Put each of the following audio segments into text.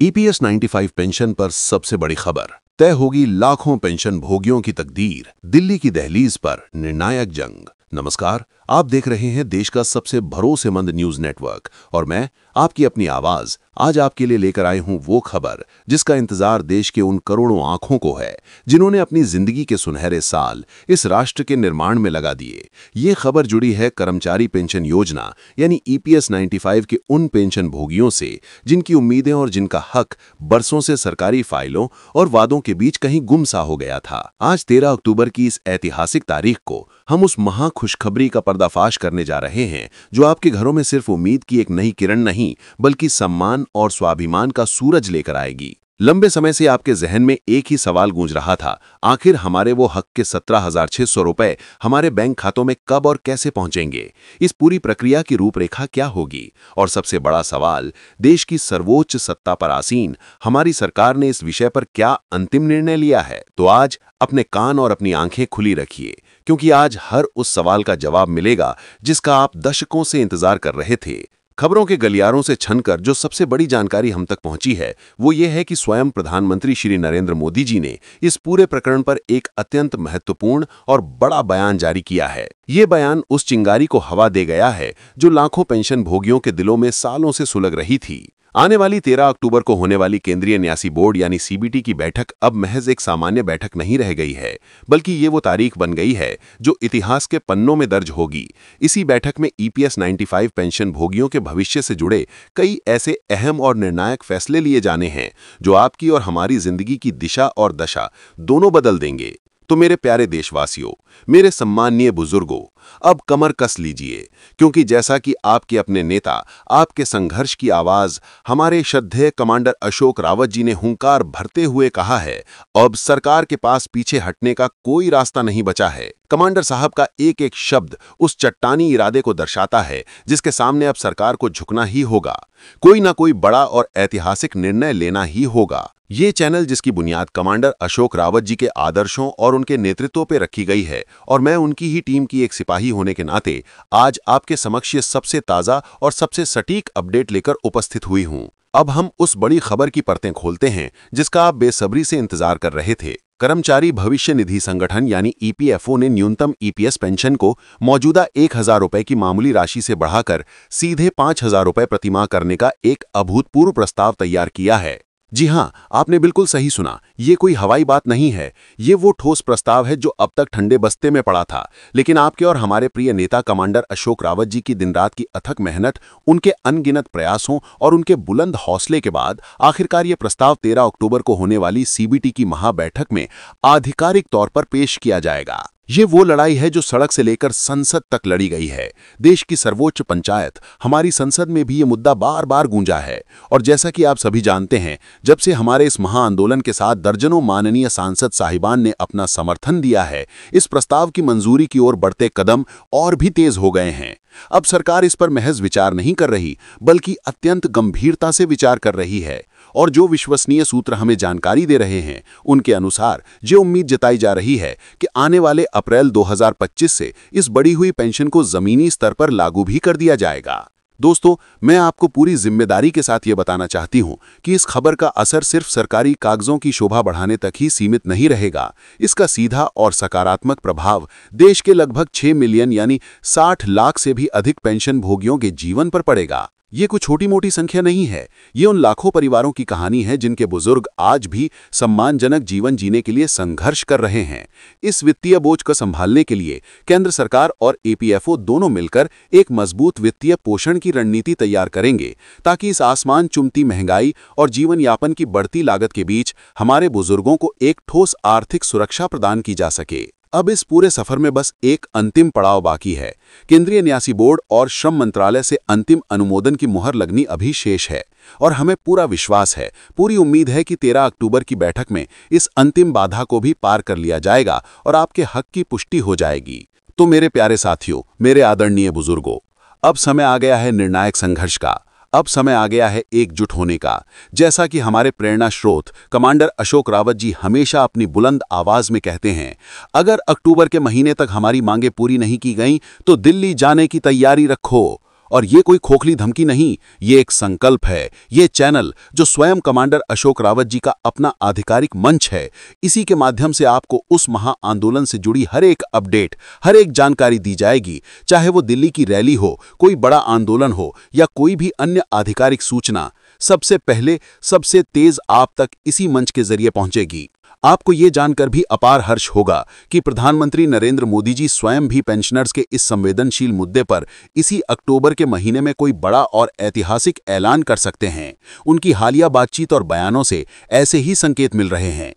EPS 95 pension पर सबसे बड़ी खबर। तय होगी लाखों पेंशन भोगियों की तकदीर। दिल्ली की दहलीज पर निर्णायक जंग। नमस्कार, आप देख रहे हैं देश का सबसे भरोसेमंद न्यूज नेटवर्क और मैं आपकी अपनी आवाज आज आपके लिए लेकर आए हूं वो खबर जिसका इंतजार देश के उन करोड़ों आंखों को है जिन्होंने अपनी जिंदगी के सुनहरे साल इस राष्ट्र के निर्माण में लगा दिए। ये खबर जुड़ी है कर्मचारी पेंशन योजना यानी ईपीएस 95 के उन पेंशन भोगियों से जिनकी उम्मीदें और जिनका हक बरसों से सरकारी फाइलों और वादों के बीच कहीं गुम सा हो गया था। आज 13 अक्टूबर की इस ऐतिहासिक तारीख को हम उस महा खुशखबरी का पर्दाफाश करने जा रहे हैं जो आपके घरों में सिर्फ उम्मीद की एक नई किरण नहीं बल्कि सम्मान और स्वाभिमान का सूरज लेकर आएगी। लंबे समय से आपके जहन में एक ही सवाल गूंज रहा था, आखिर हमारे वो हक के 17,600 रुपए हमारे बैंक खातों में कब और कैसे पहुंचेंगे? इस पूरी प्रक्रिया की रूपरेखा क्या होगी? और सबसे बड़ा सवाल, देश की सर्वोच्च सत्ता पर आसीन हमारी सरकार ने इस विषय पर क्या अंतिम निर्णय लिया है? तो आज अपने कान और अपनी आंखें खुली रखिए, क्योंकि आज हर उस सवाल का जवाब मिलेगा जिसका आप दशकों से इंतजार कर रहे थे। खबरों के गलियारों से छनकर जो सबसे बड़ी जानकारी हम तक पहुंची है वो ये है कि स्वयं प्रधानमंत्री श्री नरेंद्र मोदी जी ने इस पूरे प्रकरण पर एक अत्यंत महत्वपूर्ण और बड़ा बयान जारी किया है। ये बयान उस चिंगारी को हवा दे गया है जो लाखों पेंशन भोगियों के दिलों में सालों से सुलग रही थी। आने वाली 13 अक्टूबर को होने वाली केंद्रीय न्यासी बोर्ड यानी सीबीटी की बैठक अब महज एक सामान्य बैठक नहीं रह गई है, बल्कि ये वो तारीख बन गई है जो इतिहास के पन्नों में दर्ज होगी। इसी बैठक में ईपीएस 95 पेंशन भोगियों के भविष्य से जुड़े कई ऐसे अहम और निर्णायक फैसले लिए जाने हैं जो आपकी और हमारी जिंदगी की दिशा और दशा दोनों बदल देंगे। तो मेरे प्यारे देशवासियों, मेरे सम्माननीय बुजुर्गों, अब कमर कस लीजिए, क्योंकि जैसा कि आपके अपने नेता, आपके संघर्ष की आवाज हमारे श्रद्धेय कमांडर अशोक रावत जी ने हुंकार भरते हुए कहा है, अब सरकार के पास पीछे हटने का कोई रास्ता नहीं बचा है। कमांडर साहब का एक एक शब्द उस चट्टानी इरादे को दर्शाता है जिसके सामने अब सरकार को झुकना ही होगा। कोई ना कोई बड़ा और ऐतिहासिक निर्णय लेना ही होगा। ये चैनल जिसकी बुनियाद कमांडर अशोक रावत जी के आदर्शों और उनके नेतृत्व पे रखी गई है और मैं उनकी ही टीम की एक सिपाही होने के नाते आज आपके समक्ष ये सबसे ताज़ा और सबसे सटीक अपडेट लेकर उपस्थित हुई हूँ। अब हम उस बड़ी खबर की परतें खोलते हैं जिसका आप बेसब्री से इंतजार कर रहे थे। कर्मचारी भविष्य निधि संगठन यानी ईपीएफओ ने न्यूनतम ईपीएस पेंशन को मौजूदा 1,000 रुपए की मामूली राशि से बढ़ाकर सीधे 5,000 रुपए प्रतिमाह करने का एक अभूतपूर्व प्रस्ताव तैयार किया है। जी हां, आपने बिल्कुल सही सुना, ये कोई हवाई बात नहीं है। ये वो ठोस प्रस्ताव है जो अब तक ठंडे बस्ते में पड़ा था, लेकिन आपके और हमारे प्रिय नेता कमांडर अशोक रावत जी की दिन रात की अथक मेहनत, उनके अनगिनत प्रयासों और उनके बुलंद हौसले के बाद आखिरकार ये प्रस्ताव 13 अक्टूबर को होने वाली सीबीटी की महाबैठक में आधिकारिक तौर पर पेश किया जाएगा। ये वो लड़ाई है जो सड़क से लेकर संसद तक लड़ी गई है। देश की सर्वोच्च पंचायत हमारी संसद में भी ये मुद्दा बार बार गूंजा है और जैसा कि आप सभी जानते हैं, जब से हमारे इस महाआंदोलन के साथ दर्जनों माननीय सांसद साहिबान ने अपना समर्थन दिया है, इस प्रस्ताव की मंजूरी की ओर बढ़ते कदम और भी तेज हो गए हैं। अब सरकार इस पर महज विचार नहीं कर रही बल्कि अत्यंत गंभीरता से विचार कर रही है और जो विश्वसनीय सूत्र हमें जानकारी दे रहे हैं उनके अनुसार ये उम्मीद जताई जा रही है कि आने वाले अप्रैल 2025 से इस बढ़ी हुई पेंशन को जमीनी स्तर पर लागू भी कर दिया जाएगा। दोस्तों, मैं आपको पूरी जिम्मेदारी के साथ ये बताना चाहती हूँ कि इस खबर का असर सिर्फ सरकारी कागजों की शोभा बढ़ाने तक ही सीमित नहीं रहेगा। इसका सीधा और सकारात्मक प्रभाव देश के लगभग 6 मिलियन यानी 60 लाख से भी अधिक पेंशन भोगियों के जीवन पर पड़ेगा। ये कोई छोटी मोटी संख्या नहीं है, ये उन लाखों परिवारों की कहानी है जिनके बुजुर्ग आज भी सम्मानजनक जीवन जीने के लिए संघर्ष कर रहे हैं। इस वित्तीय बोझ को संभालने के लिए केंद्र सरकार और ईपीएफओ दोनों मिलकर एक मजबूत वित्तीय पोषण की रणनीति तैयार करेंगे ताकि इस आसमान चुम्बती महंगाई और जीवन यापन की बढ़ती लागत के बीच हमारे बुजुर्गों को एक ठोस आर्थिक सुरक्षा प्रदान की जा सके। अब इस पूरे सफर में बस एक अंतिम पड़ाव बाकी है। केंद्रीय न्यासी बोर्ड और श्रम मंत्रालय से अंतिम अनुमोदन की मुहर लगनी अभी शेष है और हमें पूरा विश्वास है, पूरी उम्मीद है कि 13 अक्टूबर की बैठक में इस अंतिम बाधा को भी पार कर लिया जाएगा और आपके हक की पुष्टि हो जाएगी। तो मेरे प्यारे साथियों, मेरे आदरणीय बुजुर्गों, अब समय आ गया है निर्णायक संघर्ष का। अब समय आ गया है एकजुट होने का। जैसा कि हमारे प्रेरणा स्रोत कमांडर अशोक रावत जी हमेशा अपनी बुलंद आवाज में कहते हैं, अगर अक्टूबर के महीने तक हमारी मांगें पूरी नहीं की गईं तो दिल्ली जाने की तैयारी रखो। और ये कोई खोखली धमकी नहीं, ये एक संकल्प है। ये चैनल जो स्वयं कमांडर अशोक रावत जी का अपना आधिकारिक मंच है, इसी के माध्यम से आपको उस महा आंदोलन से जुड़ी हर एक अपडेट, हर एक जानकारी दी जाएगी। चाहे वो दिल्ली की रैली हो, कोई बड़ा आंदोलन हो या कोई भी अन्य आधिकारिक सूचना, सबसे पहले सबसे तेज आप तक इसी मंच के जरिए पहुंचेगी। आपको ये जानकर भी अपार हर्ष होगा कि प्रधानमंत्री नरेंद्र मोदी जी स्वयं भी पेंशनर्स के इस संवेदनशील मुद्दे पर इसी अक्टूबर के महीने में कोई बड़ा और ऐतिहासिक ऐलान कर सकते हैं। उनकी हालिया बातचीत और बयानों से ऐसे ही संकेत मिल रहे हैं।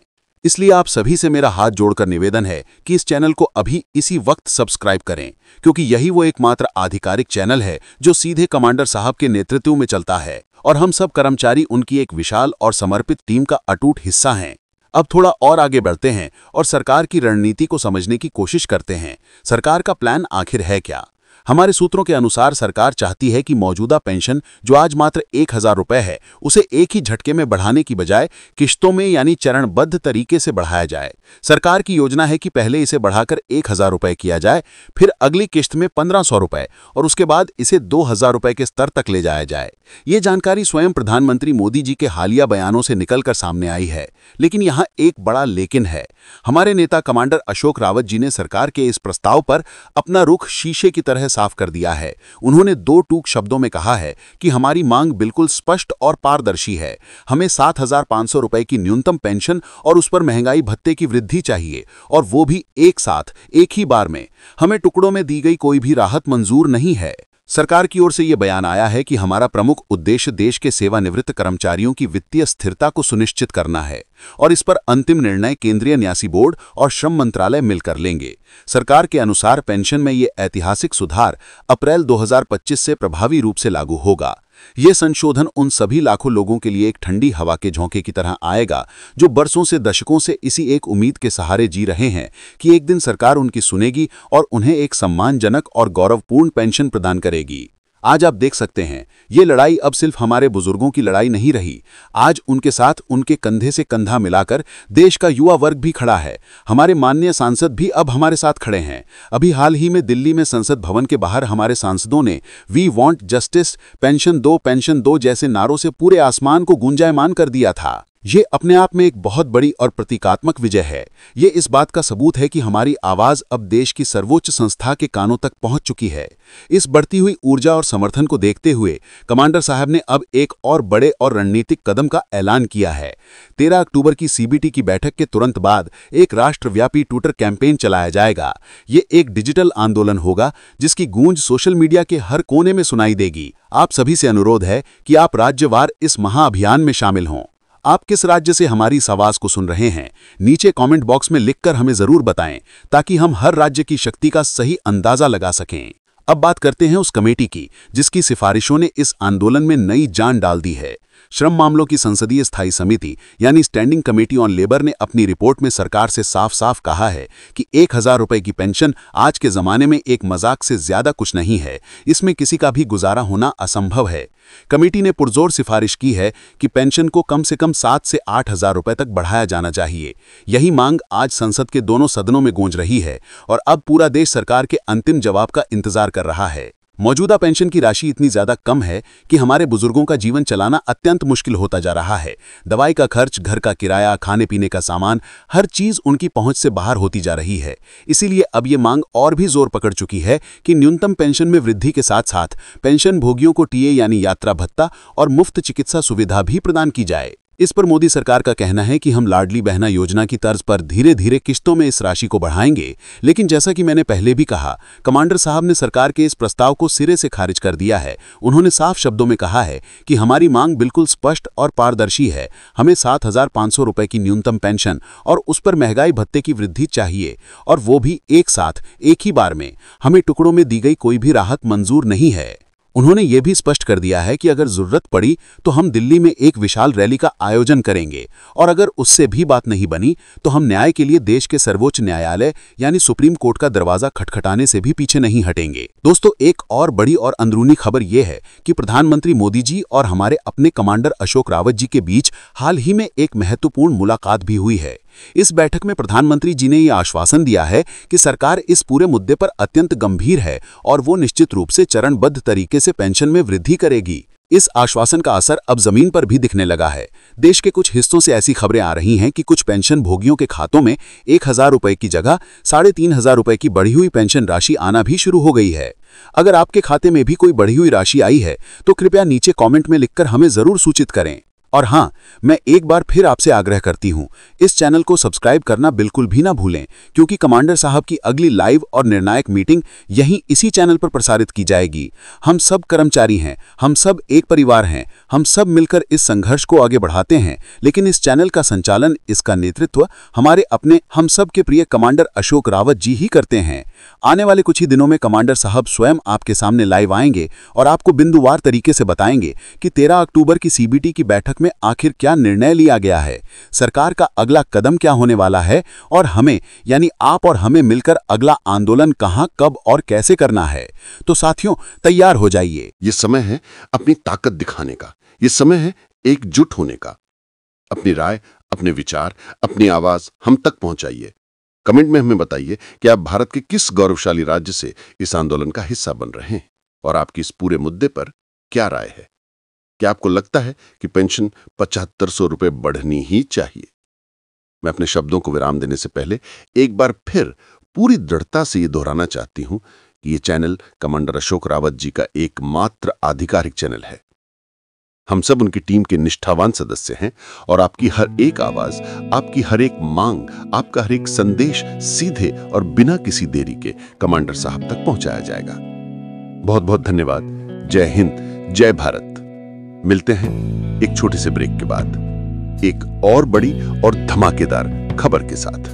इसलिए आप सभी से मेरा हाथ जोड़कर निवेदन है कि इस चैनल को अभी इसी वक्त सब्सक्राइब करें, क्योंकि यही वो एकमात्र आधिकारिक चैनल है जो सीधे कमांडर साहब के नेतृत्व में चलता है और हम सब कर्मचारी उनकी एक विशाल और समर्पित टीम का अटूट हिस्सा हैं। अब थोड़ा और आगे बढ़ते हैं और सरकार की रणनीति को समझने की कोशिश करते हैं। सरकार का प्लान आखिर है क्या? हमारे सूत्रों के अनुसार सरकार चाहती है कि मौजूदा पेंशन जो आज मात्र 1000 रुपये है, उसे एक ही झटके में बढ़ाने की बजाय किश्तों में यानी चरणबद्ध तरीके से बढ़ाया जाए। सरकार की योजना है कि पहले इसे बढ़ाकर 1000 रुपये किया जाए, फिर अगली किश्त में 1500 रुपये और उसके बाद इसे 2000 रुपये के स्तर तक ले जाया जाए। ये जानकारी स्वयं प्रधानमंत्री मोदी जी के हालिया बयानों से निकलकर सामने आई है। लेकिन यहाँ एक बड़ा लेकिन है। हमारे नेता कमांडर अशोक रावत जी ने सरकार के इस प्रस्ताव पर अपना रुख शीशे की तरह साफ कर दिया है। उन्होंने 2 टूक शब्दों में कहा है कि हमारी मांग बिल्कुल स्पष्ट और पारदर्शी है। हमें 7500 रुपये की न्यूनतम पेंशन और उस पर महंगाई भत्ते की वृद्धि चाहिए, और वो भी एक साथ, एक ही बार में। हमें टुकड़ों में दी गई कोई भी राहत मंजूर नहीं है। सरकार की ओर से यह बयान आया है कि हमारा प्रमुख उद्देश्य देश के सेवानिवृत्त कर्मचारियों की वित्तीय स्थिरता को सुनिश्चित करना है और इस पर अंतिम निर्णय केंद्रीय न्यासी बोर्ड और श्रम मंत्रालय मिलकर लेंगे। सरकार के अनुसार पेंशन में ये ऐतिहासिक सुधार अप्रैल 2025 से प्रभावी रूप से लागू होगा। ये संशोधन उन सभी लाखों लोगों के लिए एक ठंडी हवा के झोंके की तरह आएगा जो बरसों से, दशकों से इसी एक उम्मीद के सहारे जी रहे हैं कि एक दिन सरकार उनकी सुनेगी और उन्हें एक सम्मानजनक और गौरवपूर्ण पेंशन प्रदान करेगी। आज आप देख सकते हैं, ये लड़ाई अब सिर्फ हमारे बुजुर्गों की लड़ाई नहीं रही। आज उनके साथ, उनके कंधे से कंधा मिलाकर देश का युवा वर्ग भी खड़ा है। हमारे माननीय सांसद भी अब हमारे साथ खड़े हैं। अभी हाल ही में दिल्ली में संसद भवन के बाहर हमारे सांसदों ने वी वांट जस्टिस, पेंशन दो जैसे नारों से पूरे आसमान को गूंजायमान कर दिया था। ये अपने आप में एक बहुत बड़ी और प्रतीकात्मक विजय है। ये इस बात का सबूत है कि हमारी आवाज अब देश की सर्वोच्च संस्था के कानों तक पहुंच चुकी है। इस बढ़ती हुई ऊर्जा और समर्थन को देखते हुए कमांडर साहब ने अब एक और बड़े और रणनीतिक कदम का ऐलान किया है। 13 अक्टूबर की सीबीटी की बैठक के तुरंत बाद एक राष्ट्रव्यापी ट्विटर कैंपेन चलाया जाएगा। ये एक डिजिटल आंदोलन होगा जिसकी गूंज सोशल मीडिया के हर कोने में सुनाई देगी। आप सभी से अनुरोध है कि आप राज्यवार इस महाअभियान में शामिल हों। आप किस राज्य से हमारी इस आवाज को सुन रहे हैं, नीचे कमेंट बॉक्स में लिखकर हमें जरूर बताएं, ताकि हम हर राज्य की शक्ति का सही अंदाजा लगा सकें। अब बात करते हैं उस कमेटी की जिसकी सिफारिशों ने इस आंदोलन में नई जान डाल दी है। श्रम मामलों की संसदीय स्थायी समिति यानी स्टैंडिंग कमेटी ऑन लेबर ने अपनी रिपोर्ट में सरकार से साफ साफ कहा है कि 1000 रुपये की पेंशन आज के जमाने में एक मजाक से ज्यादा कुछ नहीं है। इसमें किसी का भी गुजारा होना असंभव है। कमेटी ने पुरजोर सिफारिश की है कि पेंशन को कम से कम 7 से 8000 रुपये तक बढ़ाया जाना चाहिए। यही मांग आज संसद के दोनों सदनों में गूंज रही है और अब पूरा देश सरकार के अंतिम जवाब का इंतजार कर रहा है। मौजूदा पेंशन की राशि इतनी ज्यादा कम है कि हमारे बुजुर्गों का जीवन चलाना अत्यंत मुश्किल होता जा रहा है। दवाई का खर्च, घर का किराया, खाने पीने का सामान, हर चीज उनकी पहुंच से बाहर होती जा रही है। इसीलिए अब ये मांग और भी जोर पकड़ चुकी है कि न्यूनतम पेंशन में वृद्धि के साथ साथ पेंशन भोगियों को टीए यानी यात्रा भत्ता और मुफ्त चिकित्सा सुविधा भी प्रदान की जाए। इस पर मोदी सरकार का कहना है कि हम लाडली बहना योजना की तर्ज पर धीरे धीरे किस्तों में इस राशि को बढ़ाएंगे। लेकिन जैसा कि मैंने पहले भी कहा, कमांडर साहब ने सरकार के इस प्रस्ताव को सिरे से खारिज कर दिया है। उन्होंने साफ शब्दों में कहा है कि हमारी मांग बिल्कुल स्पष्ट और पारदर्शी है। हमें 7500 रुपये की न्यूनतम पेंशन और उस पर महंगाई भत्ते की वृद्धि चाहिए, और वो भी एक साथ, एक ही बार में। हमें टुकड़ों में दी गई कोई भी राहत मंजूर नहीं है। उन्होंने ये भी स्पष्ट कर दिया है कि अगर जरूरत पड़ी तो हम दिल्ली में एक विशाल रैली का आयोजन करेंगे, और अगर उससे भी बात नहीं बनी तो हम न्याय के लिए देश के सर्वोच्च न्यायालय यानी सुप्रीम कोर्ट का दरवाजा खटखटाने से भी पीछे नहीं हटेंगे। दोस्तों, एक और बड़ी और अंदरूनी खबर यह है कि प्रधानमंत्री मोदी जी और हमारे अपने कमांडर अशोक रावत जी के बीच हाल ही में एक महत्वपूर्ण मुलाकात भी हुई है। इस बैठक में प्रधानमंत्री जी ने ये आश्वासन दिया है कि सरकार इस पूरे मुद्दे पर अत्यंत गंभीर है और वो निश्चित रूप से चरणबद्ध तरीके से पेंशन में वृद्धि करेगी। इस आश्वासन का असर अब जमीन पर भी दिखने लगा है। देश के कुछ हिस्सों से ऐसी खबरें आ रही हैं कि कुछ पेंशन भोगियों के खातों में 1,000 रुपए की जगह 3,500 रुपए की बढ़ी हुई पेंशन राशि आना भी शुरू हो गई है। अगर आपके खाते में भी कोई बढ़ी हुई राशि आई है तो कृपया नीचे कमेंट में लिखकर हमें जरूर सूचित करें। और हाँ, मैं एक बार फिर आपसे आग्रह करती हूँ, इस चैनल को सब्सक्राइब करना बिल्कुल भी ना भूलें, क्योंकि कमांडर साहब की अगली लाइव और निर्णायक मीटिंग यहीं इसी चैनल पर प्रसारित की जाएगी। हम सब कर्मचारी हैं, हम सब एक परिवार हैं, हम सब मिलकर इस संघर्ष को आगे बढ़ाते हैं। लेकिन इस चैनल का संचालन, इसका नेतृत्व हमारे अपने हम सब के प्रिय कमांडर अशोक रावत जी ही करते हैं। आने वाले कुछ ही दिनों में कमांडर साहब स्वयं आपके सामने लाइव आएंगे और आपको बिंदुवार तरीके से बताएंगे कि 13 अक्टूबर की सीबीटी की बैठक में आखिर क्या निर्णय लिया गया है, सरकार का अगला कदम क्या होने वाला है और हमें यानी आप और हमें मिलकर अगला आंदोलन कहां, कब और कैसे करना है। तो साथियों, तैयार हो जाइए। ये समय है अपनी ताकत दिखाने का, ये समय है एकजुट होने का। अपनी राय, अपने विचार, अपनी आवाज हम तक पहुंचाइए। कमेंट में हमें बताइए कि आप भारत के किस गौरवशाली राज्य से इस आंदोलन का हिस्सा बन रहे हैं और आपकी इस पूरे मुद्दे पर क्या राय है। क्या आपको लगता है कि पेंशन 7,500 रुपए बढ़नी ही चाहिए? मैं अपने शब्दों को विराम देने से पहले एक बार फिर पूरी दृढ़ता से ये दोहराना चाहती हूं कि ये चैनल कमांडर अशोक रावत जी का एकमात्र आधिकारिक चैनल है। हम सब उनकी टीम के निष्ठावान सदस्य हैं और आपकी हर एक आवाज, आपकी हर एक मांग, आपका हर एक संदेश सीधे और बिना किसी देरी के कमांडर साहब तक पहुंचाया जाएगा। बहुत बहुत धन्यवाद। जय हिंद, जय भारत। मिलते हैं एक छोटे से ब्रेक के बाद एक और बड़ी और धमाकेदार खबर के साथ।